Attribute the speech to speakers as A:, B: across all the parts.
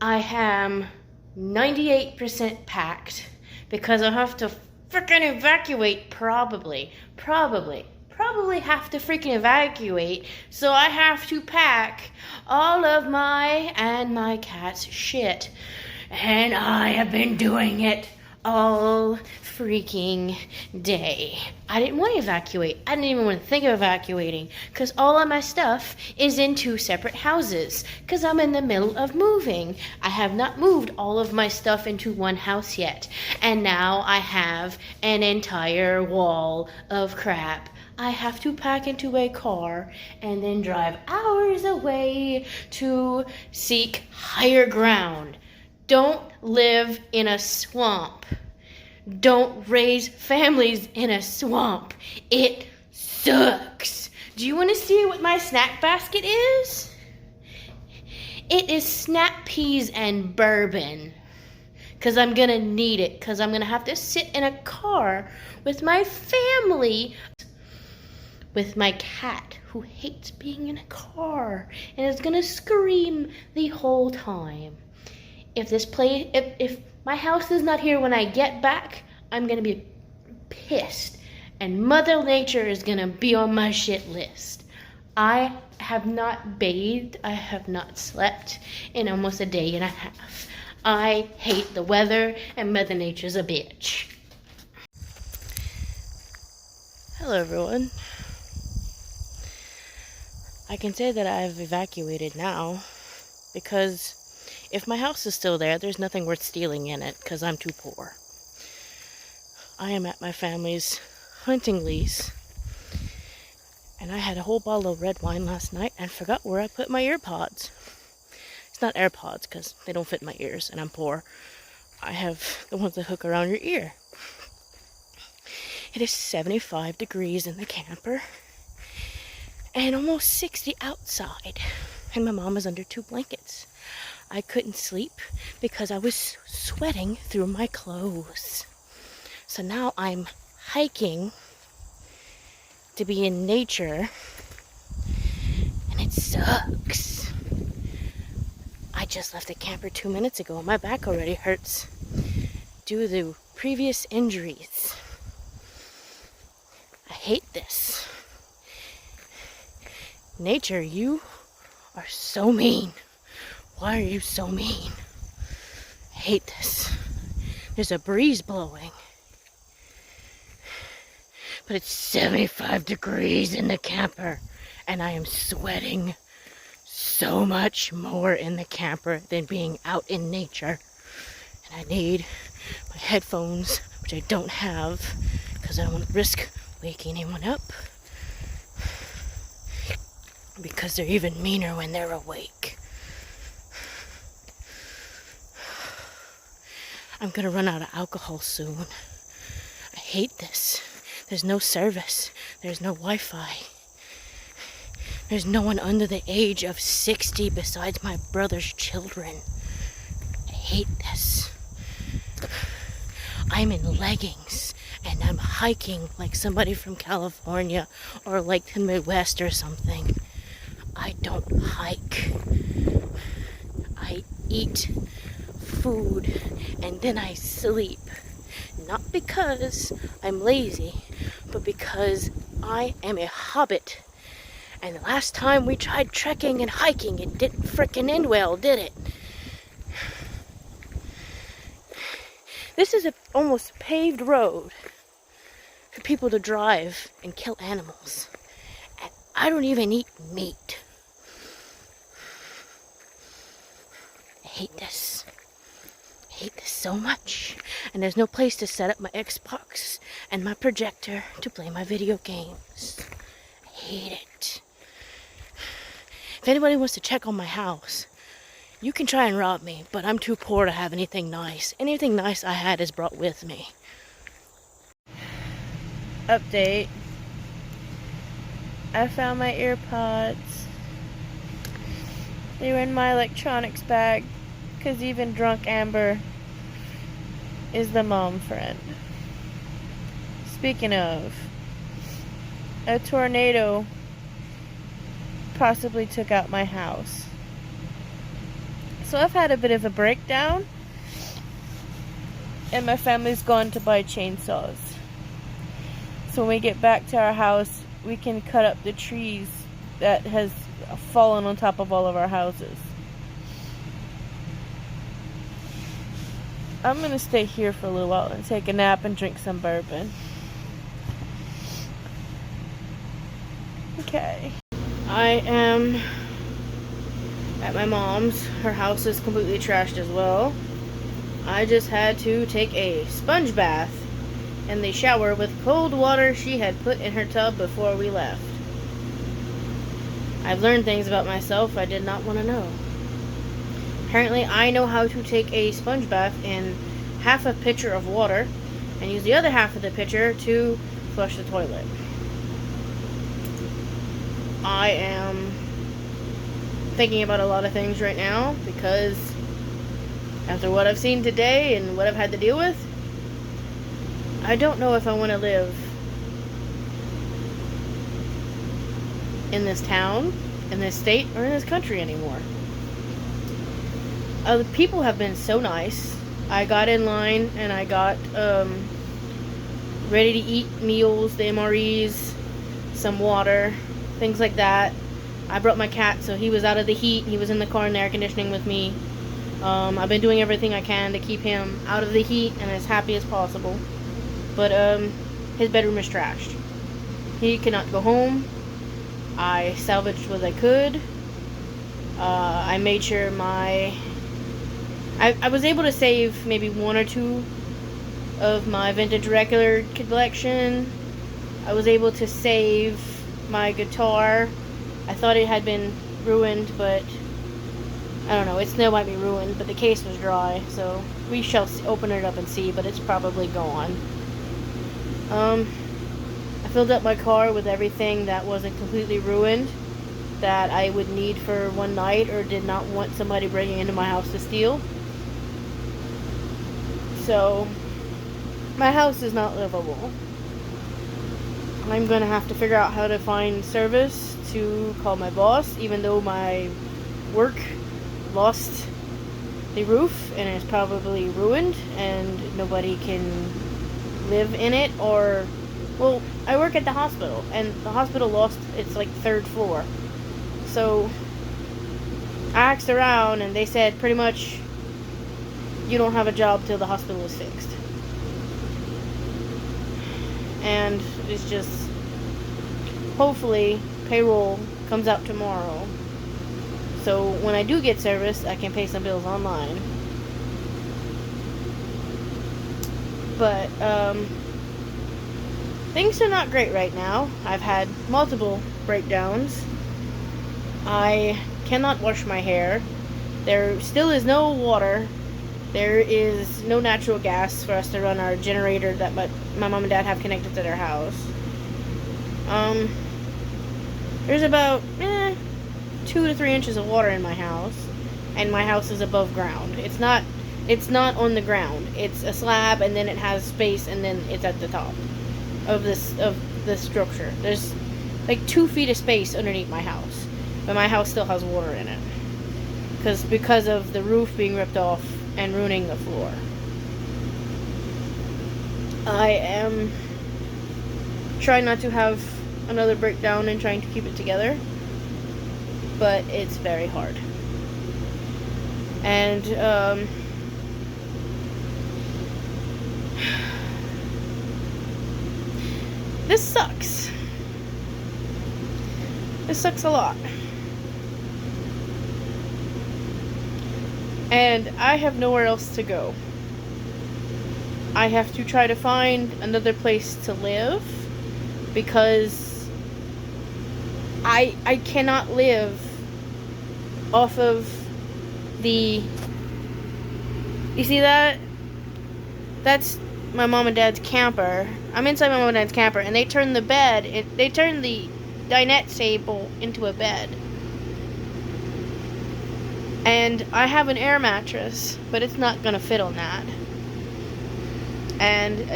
A: I am 98% packed because I have to freaking evacuate probably have to freaking evacuate, so I have to pack all of my and my cat's shit. And I have been doing it all freaking day. I didn't want to evacuate. I didn't even want to think of evacuating because all of my stuff is in 2 separate houses because I'm in the middle of moving. I have not moved all of my stuff into one house yet, and now I have an entire wall of crap I have to pack into a car and then drive hours away to seek higher ground. Don't live in a swamp. Don't raise families in a swamp. It sucks. Do you want to see what my snack basket is? It is snap peas and bourbon. Because I'm going to need it. Because I'm going to have to sit in a car with my family. With my cat who hates being in a car and is going to scream the whole time. If my house is not here when I get back, I'm gonna be pissed, and Mother Nature is gonna be on my shit list. I have not bathed, I have not slept in almost a day and a half. I hate the weather, and Mother Nature's a bitch. Hello everyone. I can say that I've evacuated now because if my house is still there, there's nothing worth stealing in it because I'm too poor. I am at my family's hunting lease, and I had a whole bottle of red wine last night and forgot where I put my earpods. It's not AirPods because they don't fit my ears and I'm poor. I have the ones that hook around your ear. It is 75 degrees in the camper and almost 60 outside, and my mom is under 2 blankets. I couldn't sleep because I was sweating through my clothes. So now I'm hiking to be in nature, and it sucks. I just left the camper 2 minutes ago and my back already hurts due to previous injuries. I hate this. Nature, you are so mean. Why are you so mean? I hate this. There's a breeze blowing. But it's 75 degrees in the camper, and I am sweating so much more in the camper than being out in nature. And I need my headphones, which I don't have, because I don't want to risk waking anyone up. Because they're even meaner when they're awake. I'm gonna run out of alcohol soon. I hate this. There's no service. There's no Wi-Fi. There's no one under the age of 60 besides my brother's children. I hate this. I'm in leggings and I'm hiking like somebody from California or like the Midwest or something. I don't hike. I eat food and then I sleep. Not because I'm lazy, but because I am a hobbit. And the last time we tried trekking and hiking, it didn't frickin' end well, did it? This is a almost paved road for people to drive and kill animals. And I don't even eat meat. I hate this. I hate this so much. And there's no place to set up my Xbox and my projector to play my video games. I hate it. If anybody wants to check on my house, you can try and rob me, but I'm too poor to have anything nice. Anything nice I had is brought with me. Update. I found my earpods. They were in my electronics bag, because even drunk Amber is the mom friend. Speaking of, a tornado possibly took out my house. So I've had a bit of a breakdown, and my family's gone to buy chainsaws. So when we get back to our house, we can cut up the trees that has fallen on top of all of our houses. I'm gonna stay here for a little while and take a nap and drink some bourbon. Okay. I am at my mom's. Her house is completely trashed as well. I just had to take a sponge bath in the shower with cold water she had put in her tub before we left. I've learned things about myself I did not want to know. Apparently, I know how to take a sponge bath in half a pitcher of water and use the other half of the pitcher to flush the toilet. I am thinking about a lot of things right now because after what I've seen today and what I've had to deal with, I don't know if I want to live in this town, in this state, or in this country anymore. The people have been so nice. I got in line and I got ready to eat meals, the MREs, some water, things like that. I brought my cat so he was out of the heat. He was in the car in the air conditioning with me. I've been doing everything I can to keep him out of the heat and as happy as possible. But his bedroom is trashed. He cannot go home. I salvaged what I could. I made sure I was able to save maybe one or two of my vintage record collection. I was able to save my guitar. I thought it had been ruined, but I don't know. It still might be ruined, but the case was dry, so we shall open it up and see, but it's probably gone. I filled up my car with everything that wasn't completely ruined, that I would need for one night or did not want somebody breaking into my house to steal. So, my house is not livable. I'm going to have to figure out how to find service to call my boss, even though my work lost the roof and is probably ruined and nobody can live in it. Or, well, I work at the hospital and the hospital lost its like third floor. So I asked around and they said pretty much you don't have a job till the hospital is fixed. And it's just, hopefully payroll comes out tomorrow, so when I do get service I can pay some bills online. But things are not great right now. I've had multiple breakdowns. I cannot wash my hair. There still is no water. There is no natural gas for us to run our generator that my mom and dad have connected to their house. There's about 2 to 3 inches of water in my house, and my house is above ground. It's not on the ground. It's a slab, and then it has space, and then it's at the top of the structure. There's like 2 feet of space underneath my house, but my house still has water in it because of the roof being ripped off and ruining the floor. I am trying not to have another breakdown and trying to keep it together, but it's very hard. And this sucks. This sucks a lot. And I have nowhere else to go. I have to try to find another place to live because I cannot live off of the... You see that? That's my mom and dad's camper. I'm inside my mom and dad's camper, and they turned the dinette table into a bed. And I have an air mattress, but it's not gonna fit on that. And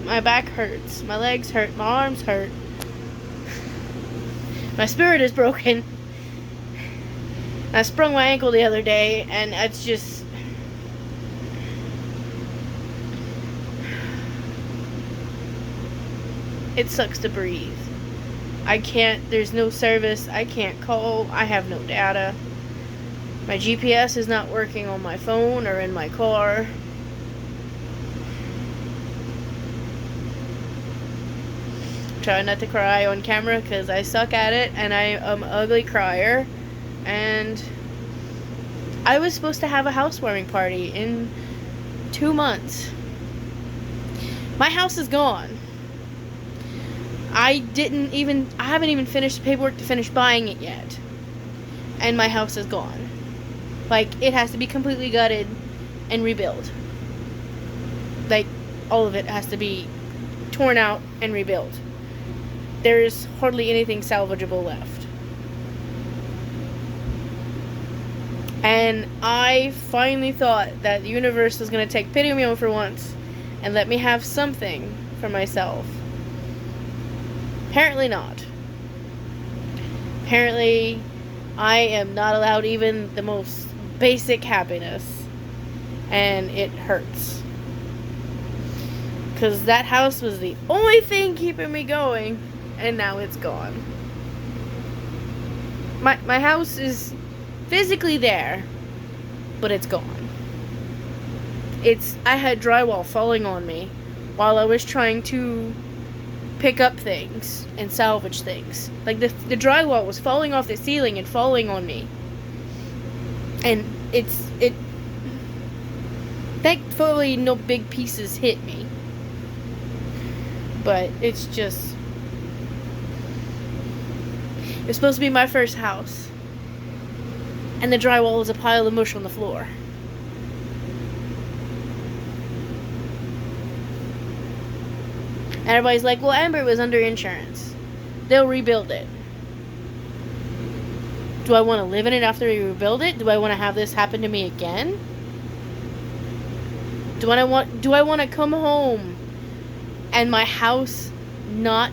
A: my back hurts, my legs hurt, my arms hurt. My spirit is broken. I sprung my ankle the other day, and it's just... It sucks to breathe. I can't, there's no service, I can't call, I have no data. My GPS is not working on my phone or in my car. Try not to cry on camera because I suck at it and I am an ugly crier. And I was supposed to have a housewarming party in 2 months. My house is gone. I haven't even finished the paperwork to finish buying it yet. And my house is gone. Like, it has to be completely gutted and rebuilt. Like, all of it has to be torn out and rebuilt. There's hardly anything salvageable left. And I finally thought that the universe was going to take pity on me for once and let me have something for myself. Apparently not. Apparently, I am not allowed even the most basic happiness. And it hurts. Because that house was the only thing keeping me going. And now it's gone. My house is physically there. But it's gone. I had drywall falling on me while I was trying to pick up things and salvage things. Like, the drywall was falling off the ceiling and falling on me. And thankfully no big pieces hit me. But it's just... It was supposed to be my first house. And the drywall was a pile of mush on the floor. And everybody's like, well, Amber was under insurance. They'll rebuild it. Do I want to live in it after we rebuild it? Do I want to have this happen to me again? Do I want to come home and my house not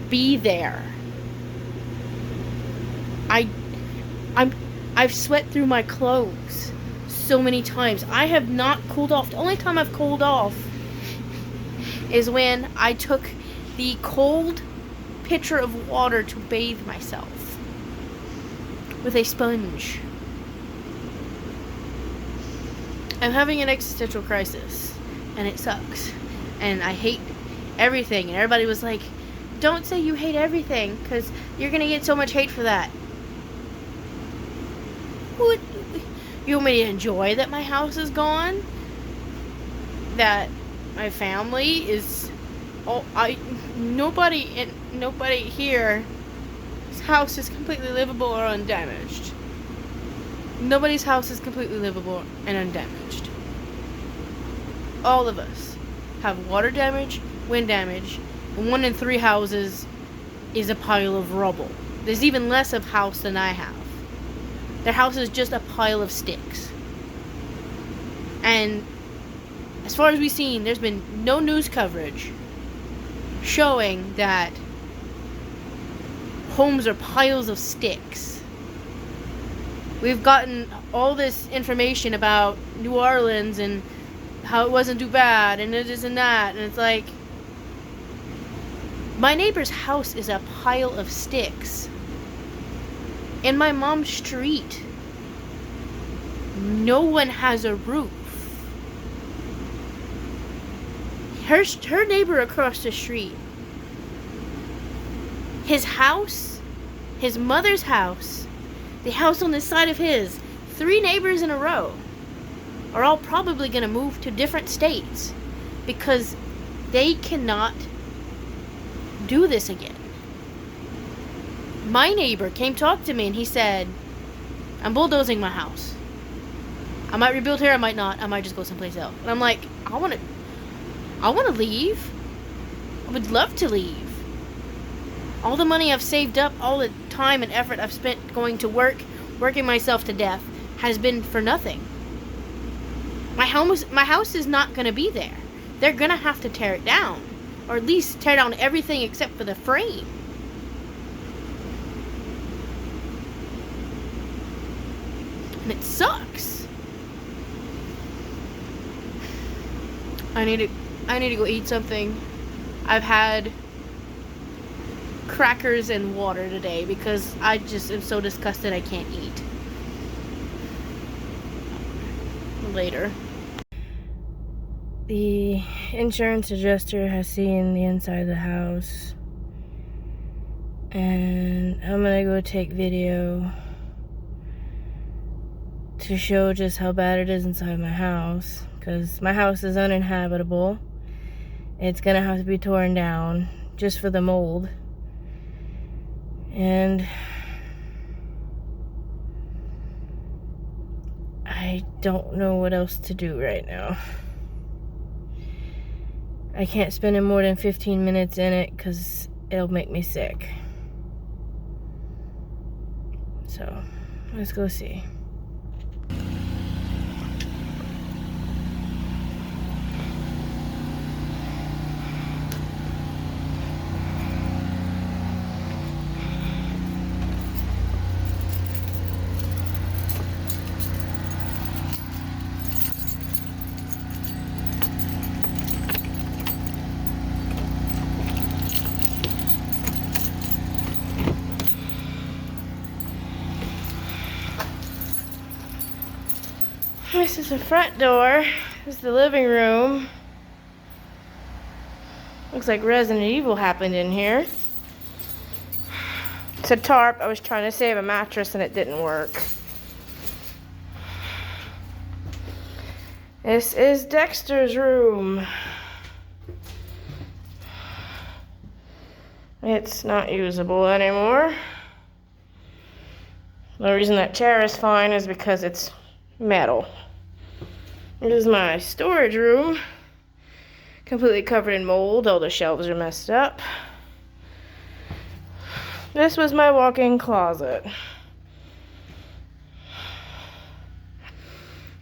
A: be there? I've sweat through my clothes so many times. I have not cooled off. The only time I've cooled off is when I took the cold pitcher of water to bathe myself with a sponge. I'm having an existential crisis, and it sucks. And I hate everything. And everybody was like, don't say you hate everything, because you're going to get so much hate for that. What? You want me to enjoy that my house is gone? That my family is... Nobody here's house is completely livable or undamaged. Nobody's house is completely livable and undamaged. All of us have water damage, wind damage, and 1 in 3 houses is a pile of rubble. There's even less of house than I have. Their house is just a pile of sticks. And as far as we've seen, there's been no news coverage showing that homes are piles of sticks. We've gotten all this information about New Orleans and how it wasn't too bad and it is and that, and it's like, my neighbor's house is a pile of sticks. In my mom's street, no one has a roof. Her neighbor across the street, his house, his mother's house, the house on the side of his, 3 neighbors in a row are all probably going to move to different states because they cannot do this again. My neighbor came talk to me and he said, I'm bulldozing my house. I might rebuild here, I might not. I might just go someplace else. And I'm like, I want to leave. I would love to leave. All the money I've saved up, all the time and effort I've spent going to work, working myself to death, has been for nothing. My house is not going to be there. They're going to have to tear it down. Or at least tear down everything except for the frame. And it sucks. I need to go eat something. I've had crackers and water today because I just am so disgusted I can't eat. Later. The insurance adjuster has seen the inside of the house, and I'm gonna go take video to show just how bad it is inside my house, because my house is uninhabitable. It's gonna have to be torn down just for the mold, and I don't know what else to do right now. I can't spend more than 15 minutes in it because it'll make me sick. So, let's go see. This is the front door. This is the living room. Looks like Resident Evil happened in here. It's a tarp. I was trying to save a mattress and it didn't work. This is Dexter's room. It's not usable anymore. The reason that chair is fine is because it's metal. This is my storage room. Completely covered in mold. All the shelves are messed up. This was my walk-in closet.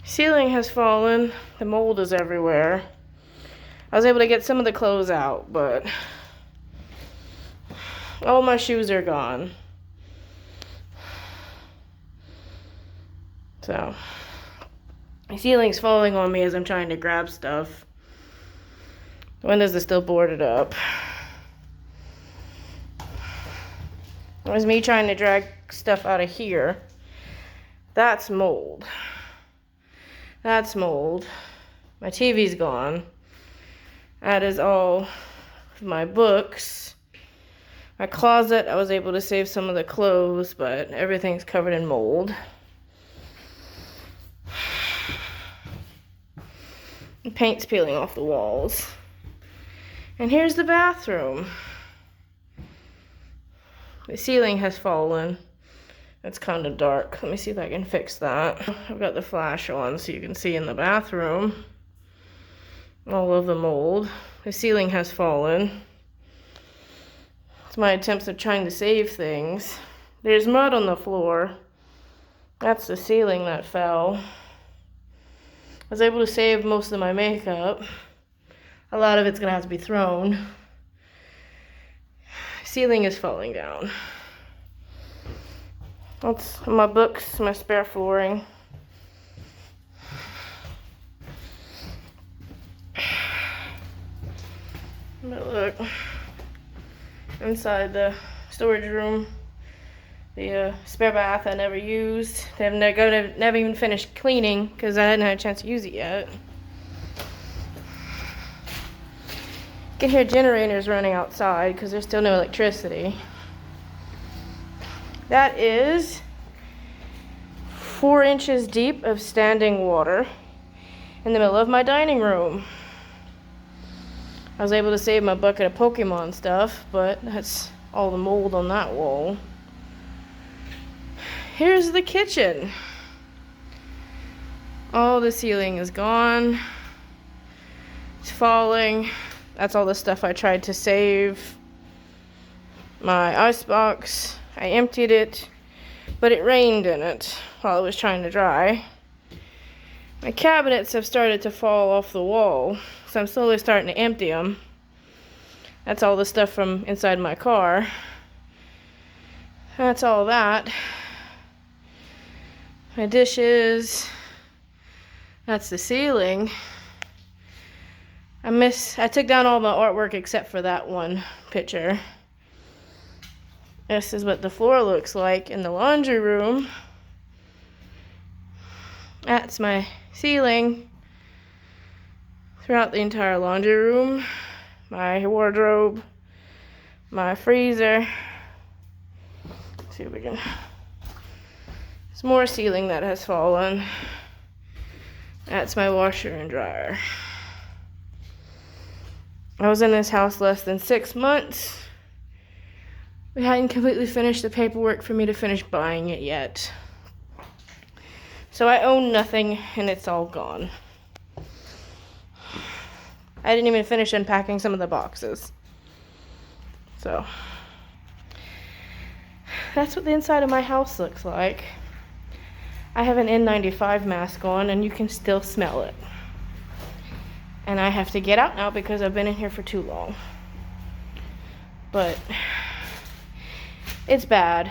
A: Ceiling has fallen. The mold is everywhere. I was able to get some of the clothes out, but all my shoes are gone. So, my ceiling's falling on me as I'm trying to grab stuff. The windows are still boarded up. It was me trying to drag stuff out of here. That's mold. That's mold. My TV's gone. That is all of my books. My closet, I was able to save some of the clothes, but everything's covered in mold. The paint's peeling off the walls. And here's the bathroom. The ceiling has fallen. It's kind of dark. Let me see if I can fix that. I've got the flash on so you can see in the bathroom all of the mold. The ceiling has fallen. It's my attempts at trying to save things. There's mud on the floor. That's the ceiling that fell. I was able to save most of my makeup. A lot of it's gonna have to be thrown. Ceiling is falling down. That's my books, my spare flooring. But look, inside the storage room, the spare bath I never used. They've never even finished cleaning because I hadn't had a chance to use it yet. You can hear generators running outside because there's still no electricity. That is 4 inches deep of standing water in the middle of my dining room. I was able to save my bucket of Pokemon stuff, but that's all the mold on that wall. Here's the kitchen. All the ceiling is gone. It's falling. That's all the stuff I tried to save. My icebox, I emptied it, but it rained in it while it was trying to dry. My cabinets have started to fall off the wall, so I'm slowly starting to empty them. That's all the stuff from inside my car. That's all that. My dishes. That's the ceiling. I took down all my artwork except for that one picture. This is what the floor looks like in the laundry room. That's my ceiling throughout the entire laundry room. My wardrobe, my freezer. Let's see if we can. There's more ceiling that has fallen. That's my washer and dryer. I was in this house less than 6 months. We hadn't completely finished the paperwork for me to finish buying it yet. So I own nothing and it's all gone. I didn't even finish unpacking some of the boxes. So that's what the inside of my house looks like. I have an N95 mask on and you can still smell it. And I have to get out now because I've been in here for too long. But it's bad.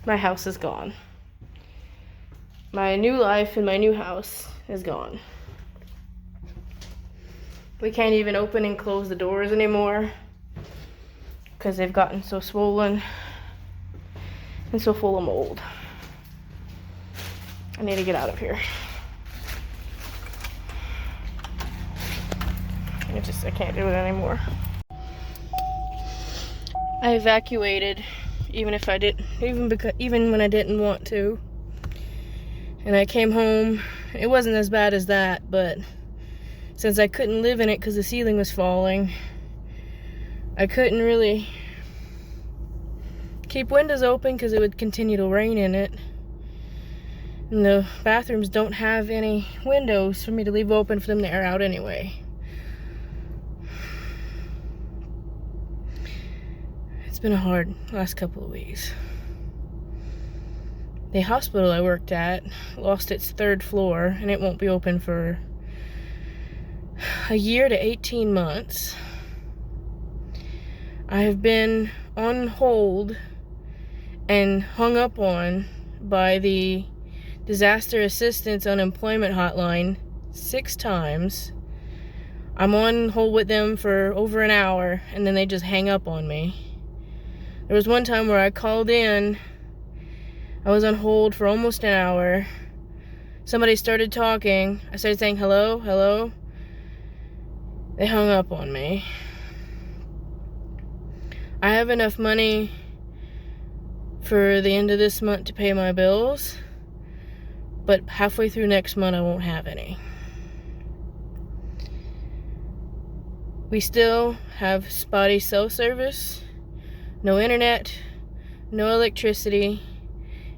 A: My house is gone. My new life in my new house is gone. We can't even open and close the doors anymore because they've gotten so swollen and so full of mold. I need to get out of here. I can't do it anymore. I evacuated even when I didn't want to. And I came home. It wasn't as bad as that, but since I couldn't live in it because the ceiling was falling, I couldn't really keep windows open because it would continue to rain in it. And the bathrooms don't have any windows for me to leave open for them to air out anyway. It's been a hard last couple of weeks. The hospital I worked at lost its 3rd floor and it won't be open for a year to 18 months. I have been on hold and hung up on by the Disaster Assistance Unemployment Hotline 6 times. I'm on hold with them for over an hour and then they just hang up on me. There was one time where I called in. I was on hold for almost an hour. Somebody started talking. I started saying hello, hello. They hung up on me. I have enough money for the end of this month to pay my bills, but halfway through next month I won't have any. We still have spotty cell service, no internet, no electricity.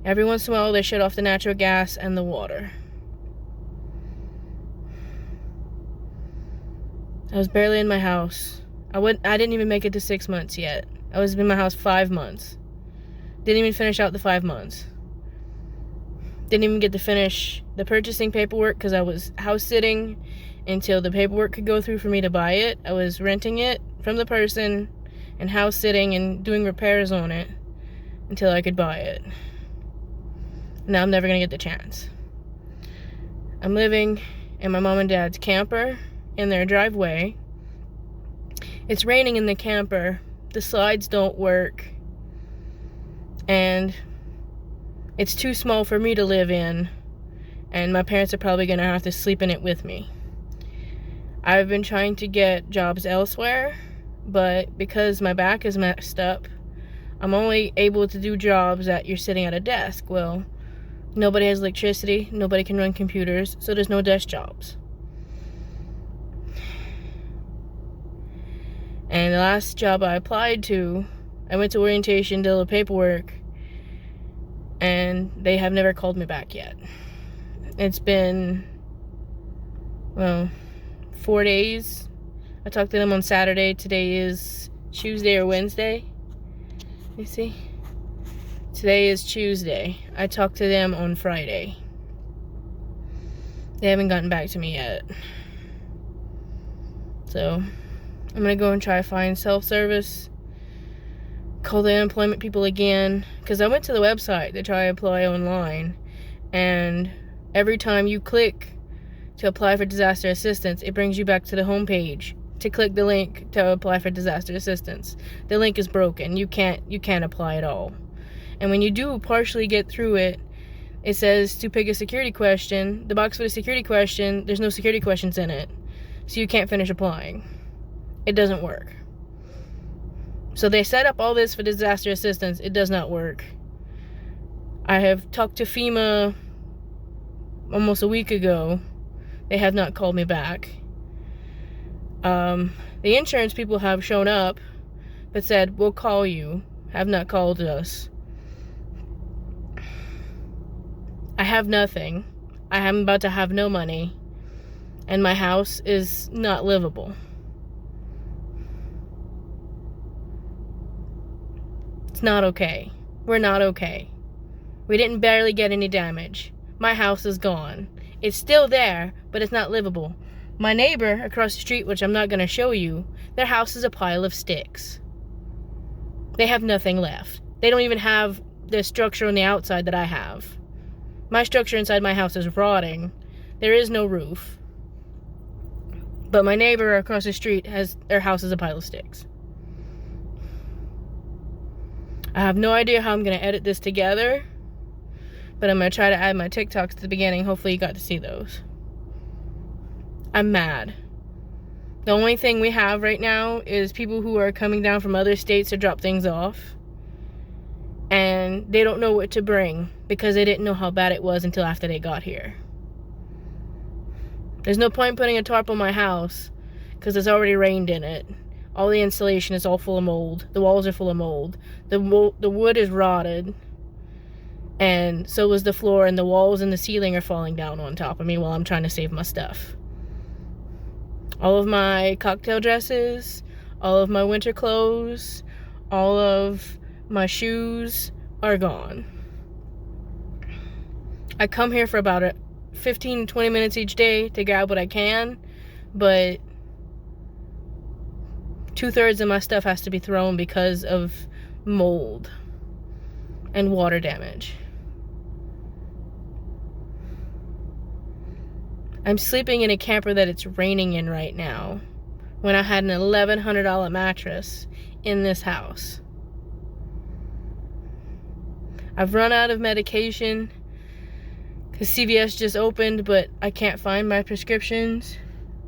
A: Every once in a while they shut off the natural gas and the water. I was barely in my house. I didn't even make it to 6 months yet. I was in my house 5 months. Didn't even finish out the 5 months. Didn't even get to finish the purchasing paperwork because I was house sitting until the paperwork could go through for me to buy it. I was renting it from the person and house sitting and doing repairs on it until I could buy it. Now I'm never gonna get the chance. I'm living in my mom and dad's camper in their driveway. It's raining in the camper. The slides don't work. And it's too small for me to live in. And my parents are probably gonna have to sleep in it with me. I've been trying to get jobs elsewhere, but because my back is messed up, I'm only able to do jobs that you're sitting at a desk. Well, nobody has electricity, nobody can run computers, so there's no desk jobs. And the last job I applied to, I went to orientation, did all the paperwork, and they have never called me back yet. It's been, 4 days. I talked to them on Saturday. Today is Tuesday or Wednesday. You see? Today is Tuesday. I talked to them on Friday. They haven't gotten back to me yet. So I'm gonna go and try to find self-service call the unemployment people again, because I went to the website to try to apply online, and every time you click to apply for disaster assistance, it brings you back to the home page to click the link to apply for disaster assistance. The link is broken. You can't apply at all. And when you do partially get through it, it says to pick a security question. The box with a security question, there's no security questions in it, so you can't finish applying. It doesn't work. So they set up all this for disaster assistance. It does not work. I have talked to FEMA almost a week ago. They have not called me back. The insurance people have shown up, but said, we'll call you. Have not called us. I have nothing. I am about to have no money. And my house is not livable. It's not okay. We're not okay. We didn't barely get any damage. My house is gone. It's still there, but it's not livable. My neighbor across the street, which I'm not going to show you, their house is a pile of sticks. They have nothing left. They don't even have the structure on the outside that I have. My structure inside my house is rotting. There is no roof. But my neighbor across the street their house is a pile of sticks. I have no idea how I'm going to edit this together, but I'm going to try to add my TikToks to the beginning. Hopefully you got to see those. I'm mad. The only thing we have right now is people who are coming down from other states to drop things off, and they don't know what to bring because they didn't know how bad it was until after they got here. There's no point in putting a tarp on my house because it's already rained in it. All the insulation is all full of mold. The walls are full of mold. The wood is rotted. And so is the floor, and the walls and the ceiling are falling down on top of me while I'm trying to save my stuff. All of my cocktail dresses, all of my winter clothes, all of my shoes are gone. I come here for about 15-20 minutes each day to grab what I can, but 2/3 of my stuff has to be thrown because of mold and water damage. I'm sleeping in a camper that it's raining in right now when I had an $1,100 mattress in this house. I've run out of medication because CVS just opened, but I can't find my prescriptions.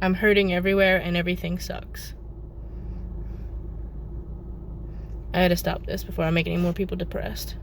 A: I'm hurting everywhere and everything sucks. I had to stop this before I make any more people depressed.